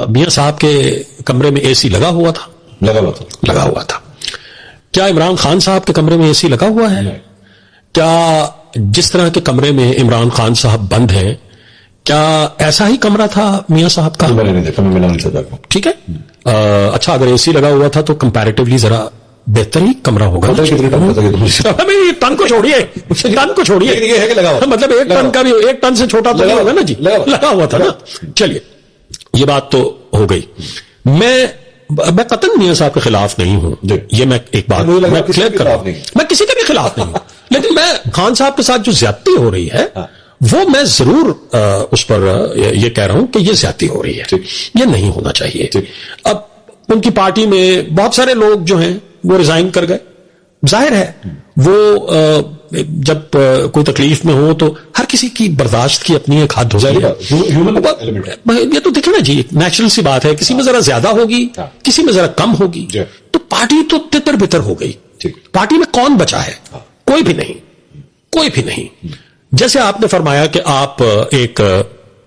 میاں صاحب کے کمرے میں اے سی لگا ہوا تھا. کیا عمران خان صاحب کے کمرے میں اے سی لگا ہوا ہے؟ کیا جس طرح کے کمرے میں عمران خان صاحب بند ہیں کیا ایسا ہی کمرہ تھا میاں صاحب کا؟ ٹھیک ہے. اچھا اگر اے سی لگا ہوا تھا تو کمپیریٹیولی ذرا بہتر ہی کمرہ ہوگا. ٹن کو چھوڑیے مطلب 1 ٹن کا بھی 1 ٹن سے چھوٹا تو نہیں ہوگا نا جی. لگا ہوا تھا نا. چلیے یہ بات تو ہو گئی. میں قطعاً میاں صاحب کے خلاف نہیں ہوں. یہ میں ایک بات میں کلیئر کر رہا ہوں, میں کسی کے بھی خلاف نہیں ہوں, لیکن میں خان صاحب کے ساتھ جو زیادتی ہو رہی ہے وہ میں ضرور اس پر یہ کہہ رہا ہوں کہ یہ زیادتی ہو رہی ہے, یہ نہیں ہونا چاہیے. اب ان کی پارٹی میں بہت سارے لوگ جو ہیں وہ ریزائن کر گئے. ظاہر ہے وہ جب کوئی تکلیف میں ہو تو ہر کسی کی برداشت کی اپنی ایک حد ہو جائے گا. یہ تو دیکھیں نا جی نیچرل سی بات ہے, کسی میں ذرا زیادہ ہوگی کسی میں ذرا کم ہوگی, تو پارٹی تو تتر بتر ہو گئی. پارٹی میں کون بچا ہے؟ کوئی بھی نہیں. جیسے آپ نے فرمایا کہ آپ ایک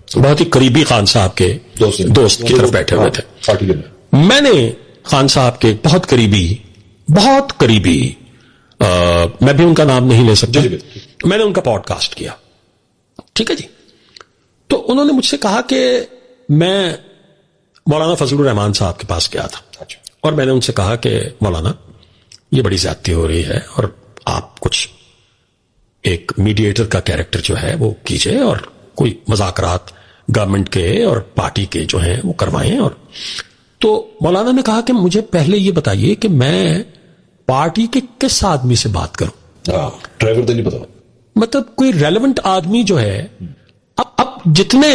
بہت ہی قریبی خان صاحب کے دوست کی طرف بیٹھے ہوئے تھے. میں نے خان صاحب کے بہت قریبی میں بھی ان کا نام نہیں لے سکتا, میں نے ان کا پوڈ کاسٹ کیا. ٹھیک ہے جی. تو انہوں نے مجھ سے کہا کہ میں مولانا فضل الرحمان صاحب کے پاس گیا تھا اور میں نے ان سے کہا کہ مولانا یہ بڑی زیادتی ہو رہی ہے اور آپ کچھ ایک میڈیٹر کا کیریکٹر جو ہے وہ کیجئے اور کوئی مذاکرات گورنمنٹ کے اور پارٹی کے جو ہیں وہ کروائیں. اور تو مولانا نے کہا کہ مجھے پہلے یہ بتائیے کہ میں پارٹی کے کس آدمی سے بات کروں. ڈرائیور تو نہیں پتا, مطلب کوئی ریلیونٹ آدمی جو ہے اب جتنے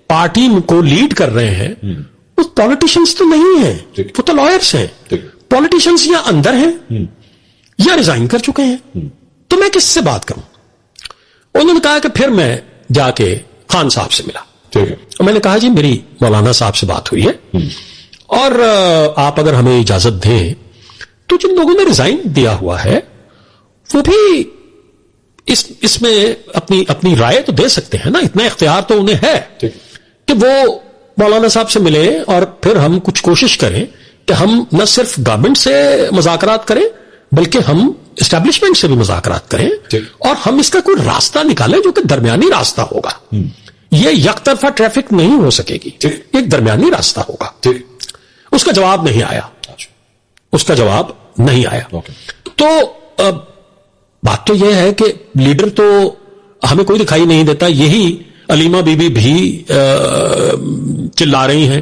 پارٹی کو لیڈ کر رہے ہیں وہ پولیٹیشنز تو نہیں ہیں, وہ تو لائرس ہیں. پولیٹیشنز یا اندر ہیں یا ریزائن کر چکے ہیں, تو میں کس سے بات کروں؟ انہوں نے کہا کہ پھر میں جا کے خان صاحب سے ملا. میں نے کہا جی میری مولانا صاحب سے بات ہوئی ہے اور آپ اگر ہمیں اجازت دیں تو جن لوگوں نے ریزائن دیا ہوا ہے وہ بھی اس میں اپنی رائے تو دے سکتے ہیں نا. اتنا اختیار تو انہیں ہے کہ وہ مولانا صاحب سے ملے اور پھر ہم کچھ کوشش کریں کہ ہم نہ صرف گورنمنٹ سے مذاکرات کریں بلکہ ہم اسٹیبلشمنٹ سے بھی مذاکرات کریں اور ہم اس کا کوئی راستہ نکالیں جو کہ درمیانی راستہ ہوگا. یہ یک طرفہ ٹریفک نہیں ہو سکے گی, ایک درمیانی راستہ ہوگا. اس کا جواب نہیں آیا. تو بات تو یہ ہے کہ لیڈر تو ہمیں کوئی دکھائی نہیں دیتا. یہی علیمہ بی بی بھی چلا رہی ہیں